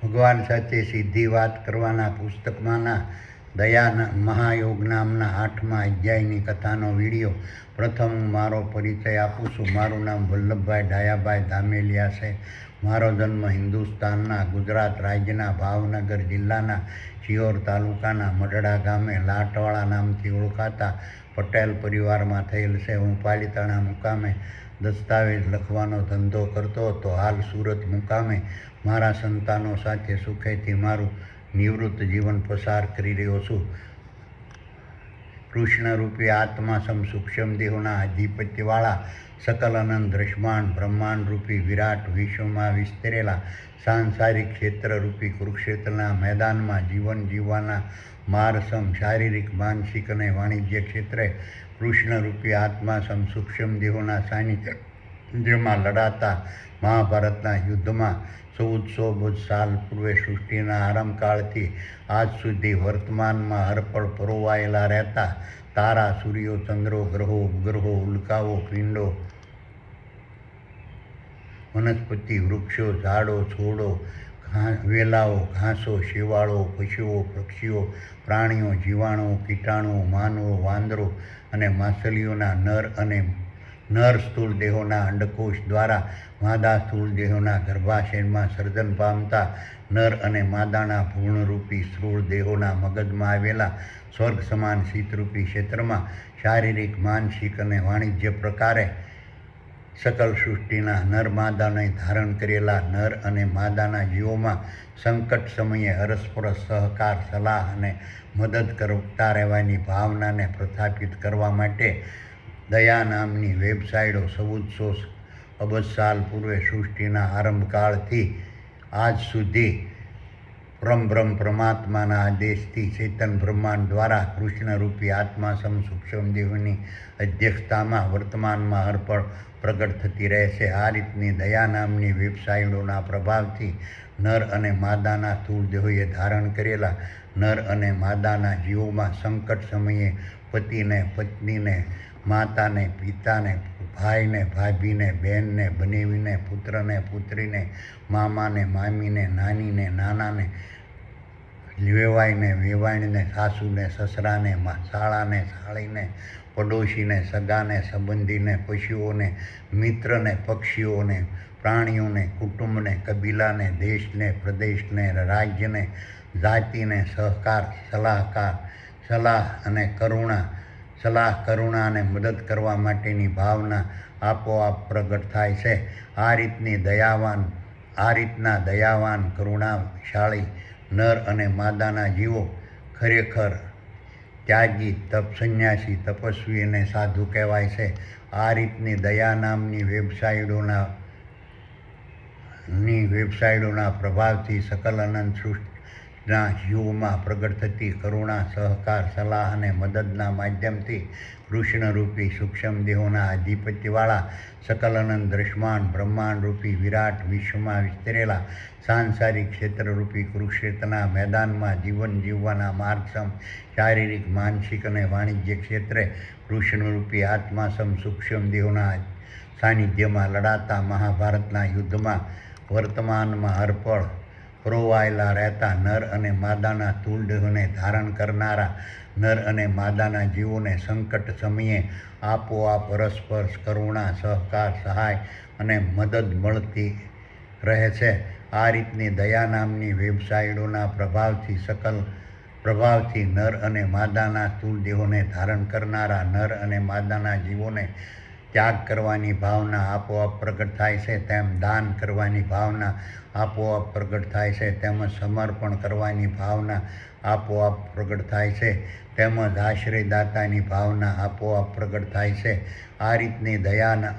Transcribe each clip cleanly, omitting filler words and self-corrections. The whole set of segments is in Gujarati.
ભગવાન સાથે સીધી વાત કરવાના પુસ્તકમાંના દયા મહાયોગ નામના 8મા અધ્યાયની કથાનો વિડીયો. પ્રથમ હું મારો પરિચય આપું છું. મારું નામ વલ્લભભાઈ ડાયાભાઈ ધામેલિયા છે. મારો જન્મ હિન્દુસ્તાનના ગુજરાત રાજ્યના ભાવનગર જિલ્લાના શિહોર તાલુકાના મઢડા ગામે લાટવાળા નામથી ઓળખાતા પટેલ પરિવારમાં થયેલ છે. હું પાલિતાણા મુકામે દસ્તાવેજ લખવાનો ધંધો કરતો હતો. હાલ સુરત મુકામે મારા સંતાનો સાથે સુખેથી મારું નિવૃત્ત જીવન પસાર કરી રહ્યો છું. કૃષ્ણરૂપી આત્મા સમ સૂક્ષ્મ દેહોના આધિપત્યવાળા સકલ અનંત દ્રશ્યમાન બ્રહ્માંડરૂપી વિરાટ વિશ્વમાં વિસ્તરેલા સાંસારિક ક્ષેત્રરૂપી કુરુક્ષેત્રના મેદાનમાં જીવન જીવવાના માર્ગસમ શારીરિક માનસિક અને વાણિજ્ય ક્ષેત્રે કૃષ્ણરૂપી આત્મા સમ સૂક્ષ્મ દેહોના સાનિધ્યમાં લડાતા મહાભારતના યુદ્ધમાં 1400 સાલ પૂર્વે સૃષ્ટિના આરંભકાળથી આજ સુધી વર્તમાનમાં હરપળ પરોવાયેલા રહેતા તારા, સૂર્યો, ચંદ્રો, ગ્રહો, ઉપગ્રહો, ઉલ્કાઓ, પિંડો, વનસ્પતિ, વૃક્ષો, ઝાડો, છોડો, વેલાઓ, ઘાસો, શેવાળો, પશુઓ, પક્ષીઓ, પ્રાણીઓ, જીવાણુઓ, કીટાણુઓ, માનવો, વાંદરો અને માછલીઓના નર સ્થૂળ દેહોના અંડકોશ દ્વારા માદા સ્થૂળ દેહોના ગર્ભાશયમાં સર્જન પામતા નર અને માદાના ભ્રૂણરૂપી સ્થૂળ દેહોના મગજમાં આવેલા સ્વર્ગ સમાન શીતરૂપી ક્ષેત્રમાં શારીરિક, માનસિક અને વાણિજ્ય પ્રકારે સકલ સૃષ્ટિના નર માદાને ધારણ કરેલા નર અને માદાના જીવોમાં સંકટ સમયે અરસપરસ સહકાર, સલાહ અને મદદ કરતા રહેવાની ભાવનાને પ્રસ્થાપિત કરવા માટે દયા નામની વેબસાઇટો 1400 અબજ સાલ પૂર્વે સૃષ્ટિના આરંભકાળથી આજ સુધી પરમબ્રહ્મ પરમાત્માના આદેશથી ચેતન બ્રહ્માંડ દ્વારા કૃષ્ણરૂપી આત્મા સમ સૂક્ષ્મ દેહોની અધ્યક્ષતામાં વર્તમાનમાં હરપળ પ્રગટ થતી રહે છે. આ રીતની દયા નામની વેબસાઇટોના પ્રભાવથી નર અને માદાના સ્થૂળ દેહોએ ધારણ કરેલા નર અને માદાના જીવોમાં સંકટ સમયે પતિને, પત્નીને, માતાને, પિતાને, ભાઈને, ભાભીને, બહેનને, બનેવીને, પુત્રને, પુત્રીને, મામાને, મામીને, નાનીને, નાનાને, વેવાઈને, વેવાણીને, સાસુને, સસરાને, સાળાને, સાળીને, પડોશીને, સગાને, સંબંધીને, પશુઓને, મિત્રને, પક્ષીઓને, પ્રાણીઓને, કુટુંબને, કબીલાને, દેશને, પ્રદેશને, રાજ્યને, જાતિને, સલાહ, કરુણા અને મદદ કરવા માટેની ભાવના આપોઆપ પ્રગટ થાય છે. આ રીતના દયાવાન, કરુણાશાળી નર અને માદાના જીવો ખરેખર ત્યાગી, સંન્યાસી, તપસ્વી અને સાધુ કહેવાય છે. આ રીતની દયા નામની વેબસાઇટોના પ્રભાવથી સકલ અનંત સૃષ્ટિના જીવોમાં પ્રગટ થતી કરુણા, સહકાર, સલાહ અને મદદના માધ્યમથી કૃષ્ણરૂપી સૂક્ષ્મ દેહોના આધિપત્યવાળા સકલ અનંત દ્રશ્યમાન બ્રહ્માંડરૂપી વિરાટ વિશ્વમાં વિસ્તરેલા સાંસારિક ક્ષેત્રરૂપી કુરુક્ષેત્રના મેદાનમાં જીવન જીવવાના માર્ગસમ શારીરિક, માનસિક અને વાણિજ્ય ક્ષેત્રે કૃષ્ણરૂપી આત્મા સમ સૂક્ષ્મ દેહોના સાનિધ્યમાં લડાતા મહાભારતના યુદ્ધમાં વર્તમાનમાં હરપળ પરોવાયેલા રહેતા નર અને માદાના સ્થૂળ દેહોને ધારણ કરનારા નર અને માદાના જીવોને સંકટ સમયે આપોઆપ પરસ્પર કરુણા, સહકાર, સહાય અને મદદ મળતી રહે છે. આ રીતની દયા નામની વેબસાઇટોના પ્રભાવથી નર અને માદાના સ્થૂળ દેહોને ધારણ કરનારા નર અને માદાના જીવોને ત્યાગ કરવાની ભાવના આપોઆપ પ્રગટ થાય છે. તેમ દાન કરવાની ભાવના આપોઆપ પ્રગટ થાય છે. તેમજ સમર્પણ કરવાની ભાવના આપોઆપ પ્રગટ થાય છે. તેમજ આશ્રયદાતાની ભાવના આપોઆપ પ્રગટ થાય છે. આ રીતની દયા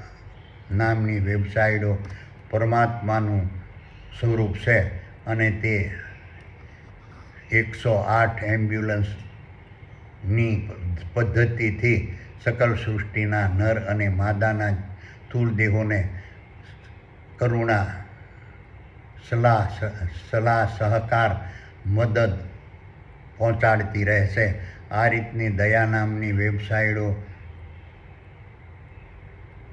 નામની વેબસાઇટો પરમાત્માનું સ્વરૂપ છે અને તે 108 એમ્બ્યુલન્સની પદ્ધતિથી સકલ સૃષ્ટિના નર અને માદાના સ્થૂળ દેહોને કરુણા, સલાહ, સહકાર, મદદ પહોંચાડતી રહેશે. આ રીતની દયા નામની વેબસાઇટો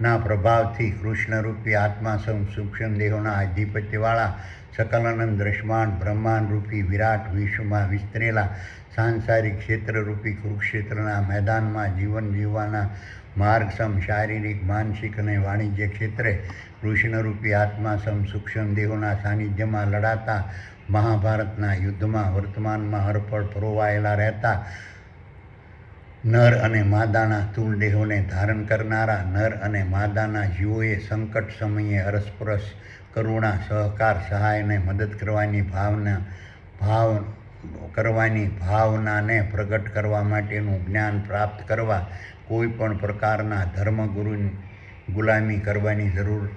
ના પ્રભાવથી કૃષ્ણરૂપી આત્મા સૂક્ષ્મ દેહોના અધિપત્યવાળા સકલાનંદ દ્રશ્યમાન બ્રહ્માંડરૂપી વિરાટ વિશ્વમાં વિસ્તરેલા સાંસારિક ક્ષેત્રરૂપી કુરુક્ષેત્રના મેદાનમાં જીવન જીવવાના માર્ગસમ શારીરિક માનસિક અને વાણિજ્ય ક્ષેત્રે કૃષ્ણરૂપી આત્મા સૂક્ષ્મ દેહોના સાનિધ્યમાં લડાતા મહાભારતના યુદ્ધમાં વર્તમાનમાં હરપળ પરોવાયેલા રહેતા નર અને માદાના સ્થૂળ દેહોને ધારણ કરનારા નર અને માદાના જીવોએ સંકટ સમયે અરસપરસ કરુણા સહકાર સહાય અને મદદ કરવાની ભાવનાને પ્રગટ કરવા માટેનું જ્ઞાન પ્રાપ્ત કરવા કોઈ પણ પ્રકારના ધર્મગુરુની ગુલામી કરવાની જરૂર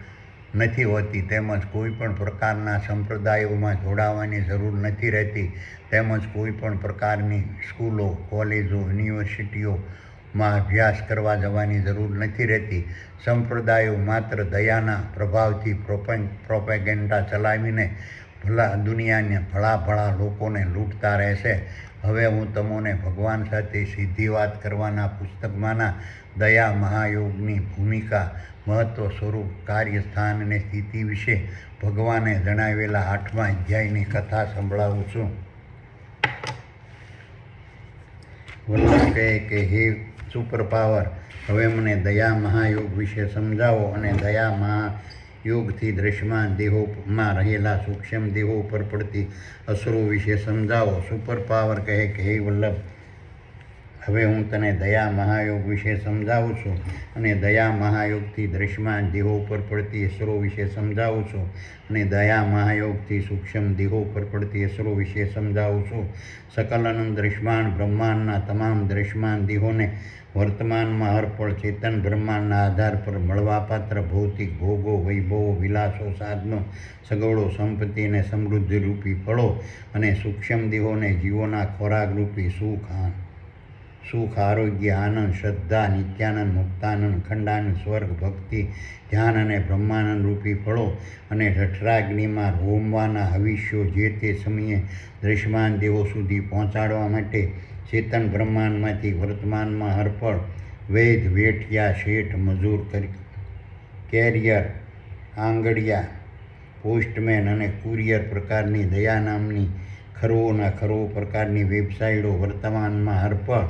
નથી હોતી, તેમજ કોઈ પણ પ્રકારના સંપ્રદાયોમાં જોડાવાની જરૂર નથી રહેતી, તેમજ કોઈ પણ પ્રકારની સ્કૂલો, કોલેજો, યુનિવર્સિટીઓમાં અભ્યાસ કરવા જવાની જરૂર નથી રહેતી. સંપ્રદાયો માત્ર દયાના પ્રભાવથી પ્રોપેગેન્ડા ચલાવીને દુનિયાને ભલા લોકોને લૂંટતા રહેશે. હવે હું તમને ભગવાન સાથે સીધી વાત કરવાના પુસ્તકમાંના દયા મહાયોગની ભૂમિકા, મહત્વ, સ્વરૂપ, કાર્ય, સ્થાન અને સ્થિતિ વિશે ભગવાને જણાવેલા 8મા અધ્યાયની કથા સંભળાવું છું. વલ્લભ કહે કે હે સુપર પાવર, હવે મને દયા મહાયોગ વિશે સમજાવો અને દયા મહાયોગથી દ્રશ્યમાન દેહોમાં રહેલા સૂક્ષ્મ દેહો ઉપર પડતી અસરો વિશે સમજાવો. સુપર પાવર કહે કે હે વલ્લભ, હવે હું તને દયા મહાયોગ વિશે સમજાવું છું અને દયા મહાયોગથી દ્રશ્યમાન દેહો ઉપર પડતી અસરો વિશે સમજાવું છું અને દયા મહાયોગથી સૂક્ષ્મ દેહો ઉપર પડતી અસરો વિશે સમજાવું છું. સકલાનંદ દ્રશ્યમાન બ્રહ્માંડના તમામ દ્રશ્યમાન દેહોને વર્તમાનમાં હરપળ ચેતન બ્રહ્માંડના આધાર પર મળવાપાત્ર ભૌતિક ભોગો, વૈભવો, વિલાસો, સાધનો, સગવડો, સંપત્તિ અને સમૃદ્ધિરૂપી ફળો અને સૂક્ષ્મ દેહોને જીવોના ખોરાકરૂપી સુખ, આરોગ્ય, આનંદ, શ્રદ્ધા, નિત્યાનંદ, મુક્તાનંદ, અખંડાનંદ, સ્વર્ગ, ભક્તિ, ધ્યાન અને બ્રહ્માનંદ રૂપી ફળો અને જઠરાગ્નિમાં હોમવાના હવિષ્યો જે તે સમયે દ્રશ્યમાન દેહો સુધી પહોંચાડવા માટે ચેતન બ્રહ્માંડમાંથી વર્તમાનમાં હરપળ વૈદ, વેઠિયા, શેઠ, મજૂર, કેરિયર, આંગડિયા, પોસ્ટમેન અને કુરિયર પ્રકારની દયા નામની ખરો પ્રકારની વેબસાઇટો વર્તમાનમાં હરપળ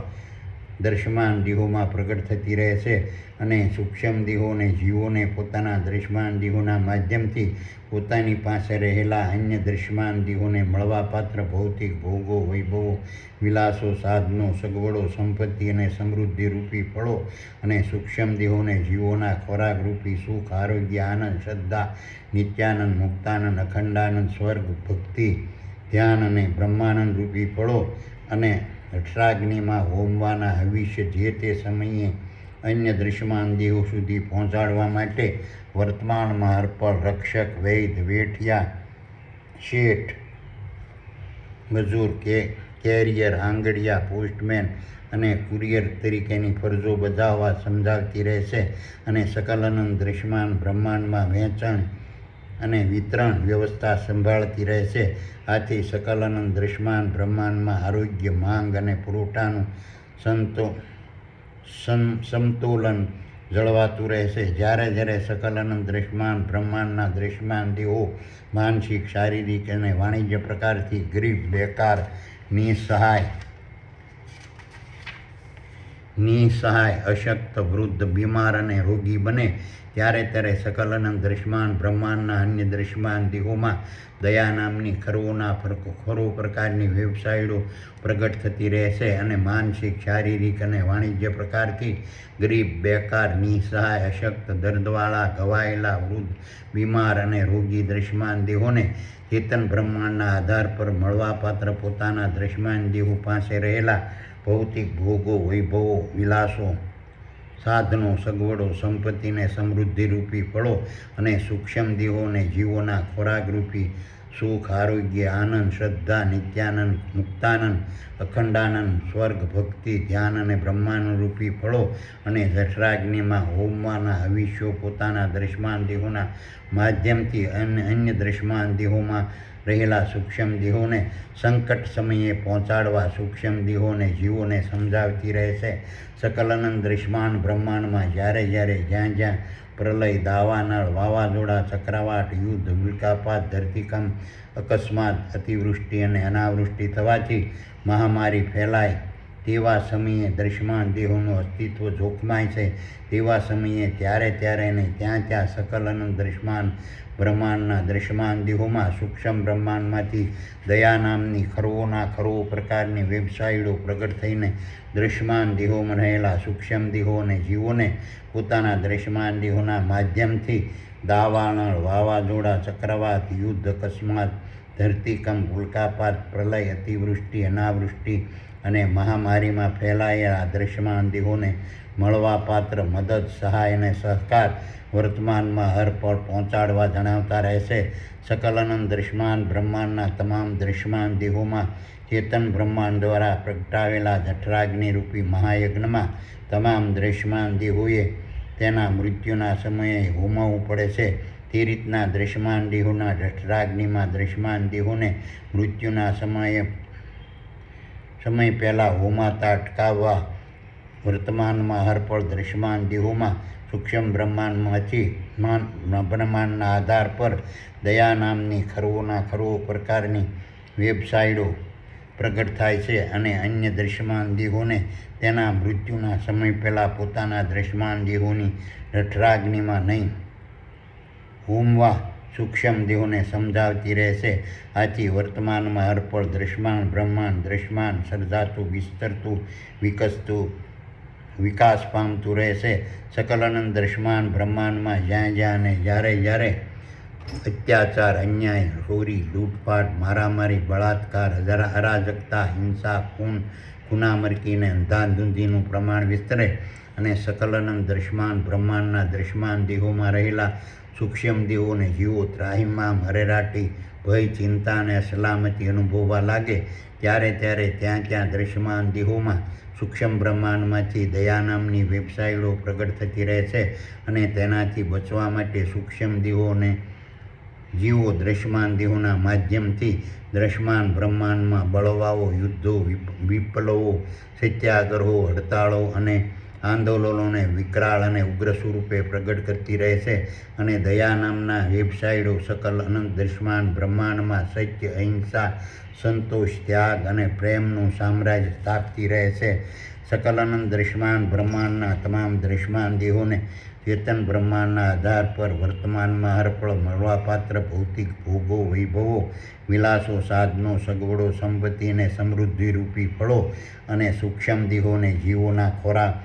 દ્રશ્યમાન દેહોમાં પ્રગટ થતી રહે છે અને સૂક્ષ્મ દેહો અને જીવોને પોતાના દ્રશ્યમાન દેહોના માધ્યમથી પોતાની પાસે રહેલા અન્ય દ્રશ્યમાન દેહોને મળવાપાત્ર ભૌતિક ભોગો, વૈભવો, વિલાસો, સાધનો, સગવડો, સંપત્તિ અને સમૃદ્ધિરૂપી ફળો અને સૂક્ષ્મ દેહોને જીવોના ખોરાકરૂપી સુખ, આરોગ્ય, આનંદ, શ્રદ્ધા, નિત્યાનંદ, મુક્તાનંદ, અખંડાનંદ, સ્વર્ગ, ભક્તિ, ધ્યાન અને બ્રહ્માનંદ રૂપી ફળો અને જઠરાગ્નિમાં હોમવાના હવિષ્ય જે તે સમયે અન્ય દ્રશ્યમાન દેહો સુધી પહોંચાડવા માટે વર્તમાનમાં હરપળ રક્ષક, વૈદ, વેઠિયા, શેઠ, મજૂર, કેરિયર, આંગડિયા, પોસ્ટમેન અને કુરિયર તરીકેની ફરજો બજાવવા સમજાવતી રહેશે અને સકલાનંદ દ્રશ્યમાન બ્રહ્માંડમાં વહેંચણ અને વિતરણ વ્યવસ્થા સંભાળતી રહેશે. આથી સકલાનંદ દ્રશ્યમાન બ્રહ્માંડમાં આરોગ્ય, માંગ અને પુરવઠાનું સમતોલન જળવાતું રહેશે. જ્યારે સકલાનંદ દ્રશ્યમાન બ્રહ્માંડના દ્રશ્યમાન દેહો માનસિક, શારીરિક અને વાણિજ્ય પ્રકારથી ગરીબ, બેકાર, નિસહાય, અશક્ત, વૃદ્ધ, બીમાર અને રોગી બને ત્યારે સકલાનંદ દ્રશ્યમાન બ્રહ્માંડના અન્ય દ્રશ્યમાન દેહોમાં દયા નામની ખરો પ્રકારની વેબસાઇટો પ્રગટ થતી રહેશે અને માનસિક, શારીરિક અને વાણિજ્ય પ્રકારથી ગરીબ, બેકાર, નિસહાય, અશક્ત, દર્દવાળા, ઘવાયેલા, વૃદ્ધ, બીમાર અને રોગી દ્રશ્યમાન દેહોને ચેતન બ્રહ્માંડના આધાર પર મળવાપાત્ર પોતાના દ્રશ્યમાન દેહો પાસે રહેલા ભૌતિક ભોગો, વૈભવો, વિલાસો, સાધનો, સગવડો, સંપત્તિને સમૃદ્ધિરૂપી ફળો અને સૂક્ષ્મ દેહોને જીવોના ખોરાકરૂપી સુખ, આરોગ્ય, આનંદ, શ્રદ્ધા, નિત્યાનંદ, મુક્તાનંદ, અખંડાનંદ, સ્વર્ગ, ભક્તિ, ધ્યાન અને બ્રહ્માનંદરૂપી ફળો અને જઠરાગ્નિમાં હોમવાના હવિષ્યો પોતાના દ્રશ્યમાન દેહોના માધ્યમથી અન્ય દ્રશ્યમાન દેહોમાં રહેલા સૂક્ષ્મ દેહોને સંકટ સમયે પહોંચાડવા સૂક્ષ્મ દેહોને જીવોને સમજાવતી રહે છે. સકલ અનંત દૃશ્યમાન બ્રહ્માંડમાં જ્યારે જ્યાં જ્યાં પ્રલય, દાવાનળ, વાવાઝોડા, ચક્રવાત, યુદ્ધ, ઉલ્કાપાત, ધરતીકંપ, અકસ્માત, અતિવૃષ્ટિ અને અનાવૃષ્ટિ થવાથી મહામારી ફેલાય તેવા સમયે દૃશ્યમાન દેહોનું અસ્તિત્વ જોખમાય છે. તેવા સમયે ત્યારે અને ત્યાં સકલ અનંત દૃશ્યમાન બ્રહ્માંડના દૃશ્યમાન દેહોમાં સૂક્ષ્મ બ્રહ્માંડમાંથી દયા નામની ખરો પ્રકારની વેબસાઇટો પ્રગટ થઈને દૃશ્યમાન દેહોમાં રહેલા સૂક્ષ્મ દેહો અને જીવોને પોતાના દૃશ્યમાન દેહોના માધ્યમથી દાવાનળ, વાવાઝોડા, ચક્રવાત, યુદ્ધ, અકસ્માત, ધરતીકંપ, ઉલ્કાપાત, પ્રલય, અતિવૃષ્ટિ, અનાવૃષ્ટિ અને મહામારીમાં ફેલાયેલા દૃશ્યમાન દેહોને મળવાપાત્ર મદદ, સહાય અને સહકાર વર્તમાનમાં હર પળ પહોંચાડવા જણાવતા રહેશે. સકલ અનંત દૃશ્યમાન બ્રહ્માંડના તમામ દૃશ્યમાન દેહોમાં ચેતન બ્રહ્માંડ દ્વારા પ્રગટાવેલા જઠરાગ્નિ રૂપી મહાયજ્ઞમાં તમામ દૃશ્યમાન દેહોએ તેના મૃત્યુના સમયે હોમવું પડે છે. તે રીતના દૃશ્યમાન દેહોના જઠરાગ્નિમાં દૃશ્યમાન દેહોને મૃત્યુના સમય પહેલાં હોમાતા અટકાવવા વર્તમાનમાં હરપળ દૃશ્યમાન દેહોમાં સૂક્ષ્મ બ્રહ્માંડના આધાર પર દયા નામની ખરો પ્રકારની વેબસાઇટો પ્રગટ થાય છે અને અન્ય દૃશ્યમાન દેહોને તેના મૃત્યુના સમય પહેલાં પોતાના દૃશ્યમાન દેહોની જઠરાગ્નિમાં નહીં હોમવા સૂક્ષ્મ દેહોને સમજાવતી રહેશે. આથી વર્તમાનમાં હરપળ દૃશ્યમાન બ્રહ્માંડ દૃશ્યમાન સર્જાતું, વિસ્તરતું, વિકસતું, વિકાસ પામતું રહેશે. સકલ અનંત દૃશ્યમાન બ્રહ્માંડમાં જ્યાં અને જ્યારે અત્યાચાર, અન્યાય, ચોરી, લૂંટફાટ, મારામારી, બળાત્કાર, અરાજકતા, હિંસા, ખૂનામરકી અને અંધાધૂંધીનું પ્રમાણ વિસ્તરે અને સકલ અનંત દૃશ્યમાન બ્રહ્માંડના દૃશ્યમાન દેહોમાં રહેલા સૂક્ષ્મ દેહોને જીવો ત્રાહિમામ, હરેરાટી, ભય, ચિંતા અને અસલામતી અનુભવવા લાગે ત્યારે ત્યાં દૃશ્યમાન દેહોમાં સૂક્ષ્મ બ્રહ્માંડમાંથી દયા નામની વેબસાઇટો પ્રગટ થતી રહે છે અને તેનાથી બચવા માટે સૂક્ષ્મ દેહોને જીવો દૃશ્યમાન દેહોના માધ્યમથી દૃશ્યમાન બ્રહ્માંડમાં બળવાઓ, યુદ્ધો, વિપ્લવો, સત્યાગ્રહો, હડતાળો અને આંદોલનોને વિકરાળ અને ઉગ્ર સ્વરૂપે પ્રગટ કરતી રહે છે અને દયા નામના વેબસાઇટો સકલ અનંત દૃશ્યમાન બ્રહ્માંડમાં સત્ય, અહિંસા, સંતોષ, ત્યાગ અને પ્રેમનું સામ્રાજ્ય સ્થાપતી રહે છે. સકલ અનંત દૃશ્યમાન બ્રહ્માંડના તમામ દૃશ્યમાન દેહોને ચેતન બ્રહ્માંડના આધાર પર વર્તમાનમાં હરપળ મળવાપાત્ર ભૌતિક ભોગો, વૈભવો, વિલાસો, સાધનો, સગવડો, સંપત્તિ અને સમૃદ્ધિરૂપી ફળો અને સૂક્ષ્મ દેહોને જીવોના ખોરાક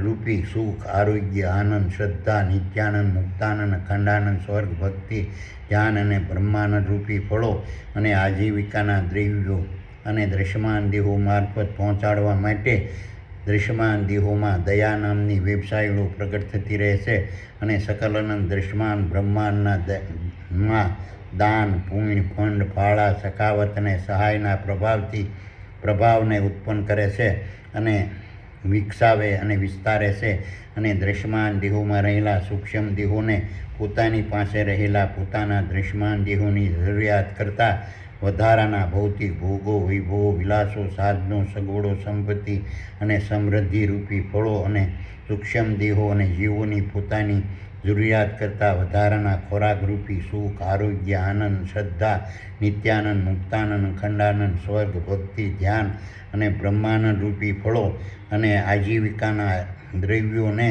રૂપી સુખ, આરોગ્ય, આનંદ, શ્રદ્ધા, નિત્યાનંદ, મુક્તાનંદ, અખંડાનંદ, સ્વર્ગ, ભક્તિ, ધ્યાન અને બ્રહ્માનંદ રૂપી ફળો અને આજીવિકાના દ્રવ્યો અને દૃશ્યમાન દેહો મારફત પહોંચાડવા માટે દૃશ્યમાન દેહોમાં દયા નામની વેબસાઇટો પ્રગટ થતી રહેશે અને સકલ અનંત દૃશ્યમાન બ્રહ્માંડના દાન, પુણ્ય, ફંડ, ફાળા, સખાવત અને સહાયના પ્રભાવને ઉત્પન્ન કરે છે અને વિકસાવે અને વિસ્તારે છે અને દૃશ્યમાન દેહોમાં રહેલા સૂક્ષ્મ દેહોને પોતાની પાસે રહેલા પોતાના દૃશ્યમાન દેહોની જરૂરિયાત કરતાં વધારાના ભૌતિક ભોગો, વૈભવો, વિલાસો, સાધનો, સગવડો, સંપત્તિ અને સમૃદ્ધિરૂપી ફળો અને સૂક્ષ્મ દેહો અને જીવોની પોતાની જરૂરિયાત કરતાં વધારાના ખોરાકરૂપી સુખ, આરોગ્ય, આનંદ, શ્રદ્ધા, નિત્યાનંદ, મુક્તાનંદ, અખંડાનંદ, સ્વર્ગ, ભક્તિ, ધ્યાન અને બ્રહ્માનંદ રૂપી ફળો અને આજીવિકાના દ્રવ્યોને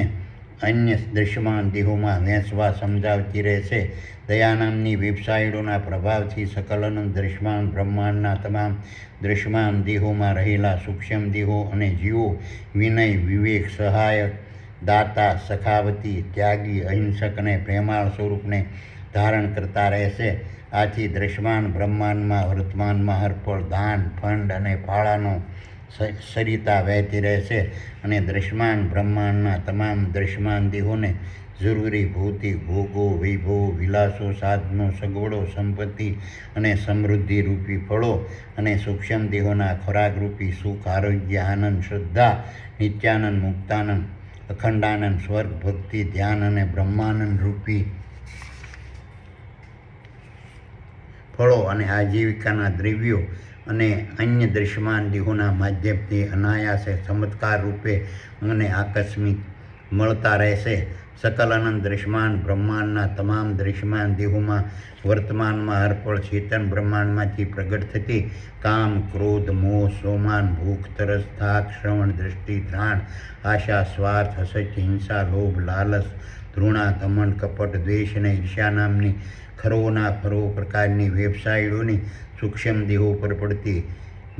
અન્ય દૃશ્યમાન દેહોમાં વહેંચવા સમજાવતી રહેશે. દયા નામની વેબસાઇટોના પ્રભાવથી સકલ અનંત દૃશ્યમાન બ્રહ્માંડના તમામ દૃશ્યમાન દેહોમાં રહેલા સૂક્ષ્મ દેહો અને જીવો વિનય, વિવેક, સહાયક, દાતા, સખાવતી, ત્યાગી, અહિંસક અને પ્રેમાળ સ્વરૂપને ધારણ કરતા રહેશે. આથી દૃશ્યમાન બ્રહ્માંડમાં વર્તમાનમાં હરપળ દાન, ફંડ અને ફાળાનો સરિતા વહેતી રહેશે અને દૃશ્યમાન બ્રહ્માંડના તમામ દૃશ્યમાન દેહોને જરૂરી ભૌતિક ભોગો, વૈભવો, વિલાસો, સાધનો, સગવડો, સંપત્તિ અને સમૃદ્ધિરૂપી ફળો અને સૂક્ષ્મ દેહોના ખોરાકરૂપી સુખ, આરોગ્ય, આનંદ, શ્રદ્ધા, નિત્યાનંદ, મુક્તાનંદ, અખંડાનંદ, સ્વર્ગ, ભક્તિ, ધ્યાન અને બ્રહ્માનંદ રૂપી ફળો અને આજીવિકાના દ્રવ્યો અને અન્ય દૃશ્યમાન દેહોના માધ્યમથી અનાયાસે ચમત્કાર રૂપે અને આકસ્મિક મળતા રહેશે. સકલ અનંત દૃશ્યમાન બ્રહ્માંડના તમામ દૃશ્યમાન દેહોમાં વર્તમાનમાં હરપળ ચેતન બ્રહ્માંડમાંથી પ્રગટ થતી કામ, ક્રોધ, મોહ, સોમાન, ભૂખ, તરસ, થાક, શ્રવણ, દૃષ્ટિ, ધ્રાણ, આશા, સ્વાર્થ, અસત્ય, હિંસા, લોભ, લાલચ, ધૃણા, ઘમંડ, કપટ, દ્વેષ અને ઈર્ષ્યા નામની ખરોના ખરો પ્રકારની વેબસાઇટોની સૂક્ષ્મ દેહો પર પડતી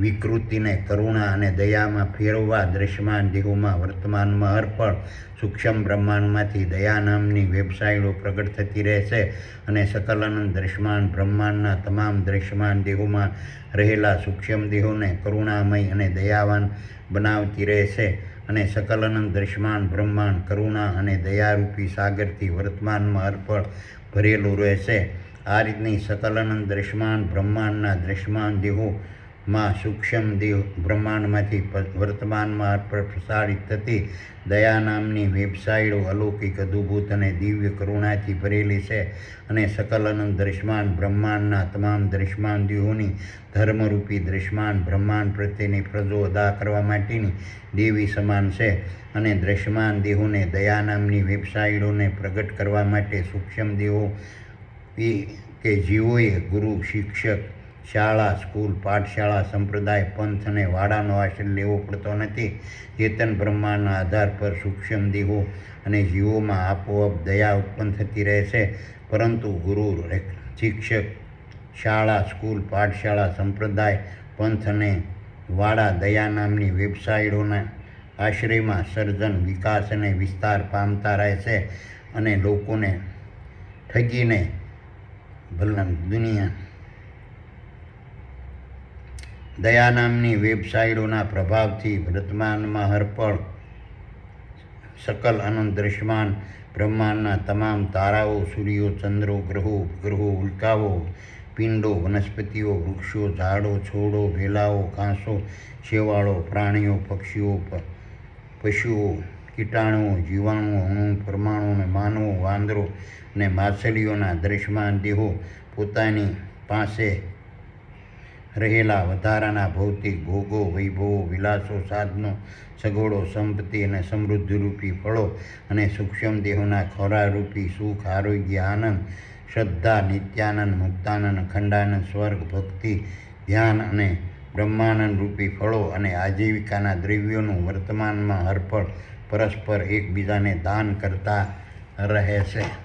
વિકૃતિને કરુણા અને દયામાં ફેરવવા દૃશ્યમાન દેહોમાં વર્તમાનમાં હરપળ સૂક્ષ્મ બ્રહ્માંડમાંથી દયા નામની વેબસાઇટો પ્રગટ થતી રહેશે અને સકલ અનંત દૃશ્યમાન બ્રહ્માંડના તમામ દૃશ્યમાન દેહોમાં રહેલા સૂક્ષ્મ દેહોને કરુણામય અને દયાવાન બનાવતી રહેશે અને સકલ અનંત દૃશ્યમાન બ્રહ્માંડ કરુણા અને દયારૂપી સાગરથી વર્તમાનમાં હરપળ ભરેલું રહેશે. આ રીતની સકલ અનંત દૃશ્યમાન બ્રહ્માંડના દૃશ્યમાન દેહોમાં સૂક્ષ્મ દેહ બ્રહ્માંડમાંથી વર્તમાનમાં પ્રસારિત થતી દયા નામની વેબસાઇટો અલૌકિક, અદ્ભુત અને દિવ્ય કરુણાથી ભરેલી છે અને સકલ અનંત દૃશ્યમાન બ્રહ્માંડના તમામ દૃશ્યમાન દેહોની ધર્મરૂપી દૃશ્યમાન બ્રહ્માંડ પ્રત્યેની ફરજો અદા કરવા માટેની દેવી સમાન છે અને દૃશ્યમાન દેહોને દયા નામની વેબસાઇટોને પ્રગટ કરવા માટે સૂક્ષ્મ દેહો કે જીવોએ ગુરુ, શિક્ષક, શાળા, સ્કૂલ, પાઠશાળા, સંપ્રદાય, પંથ અને વાડાનો આશ્રય લેવો પડતો નથી. ચેતન બ્રહ્માંડના આધાર પર સૂક્ષ્મ દેહો અને જીવોમાં આપોઆપ દયા ઉત્પન્ન થતી રહેશે, પરંતુ ગુરુ, શિક્ષક, શાળા, સ્કૂલ, પાઠશાળા, સંપ્રદાય, પંથ અને વાડા દયા નામની વેબસાઇટોના આશ્રયમાં સર્જન, વિકાસ અને વિસ્તાર પામતા રહેશે અને લોકોને ઠગીને દુનિયા દયા નામની વેબસાઇટોના પ્રભાવથી વર્તમાનમાં હરપળ સકલ અનંત દૃશ્યમાન બ્રહ્માંડના તમામ તારાઓ, સૂર્યો, ચંદ્રો, ગ્રહો, ઉપગ્રહો, ઉલ્કાઓ, પિંડો, વનસ્પતિઓ, વૃક્ષો, ઝાડો, છોડો, વેલાઓ, ઘાસો, શેવાળો, પ્રાણીઓ, પક્ષીઓ, પશુઓ, કીટાણુઓ, જીવાણુઓ, અણુ, પરમાણુ અને માનવો, વાંદરો અને માછલીઓના દૃશ્યમાન દેહો પોતાની પાસે રહેલા વધારાના ભૌતિક ભોગો, વૈભવો, વિલાસો, સાધનો, સગવડો, સંપત્તિ અને સમૃદ્ધિરૂપી ફળો અને સૂક્ષ્મ દેહોના ખોરાકરૂપી સુખ, આરોગ્ય, આનંદ, શ્રદ્ધા, નિત્યાનંદ, મુક્તાનંદ, અખંડાનંદ, સ્વર્ગ, ભક્તિ, ધ્યાન અને બ્રહ્માનંદ રૂપી ફળો અને આજીવિકાના દ્રવ્યોનું વર્તમાનમાં હરપળ પરસ્પર એકબીજાને દાન કરતા રહે છે.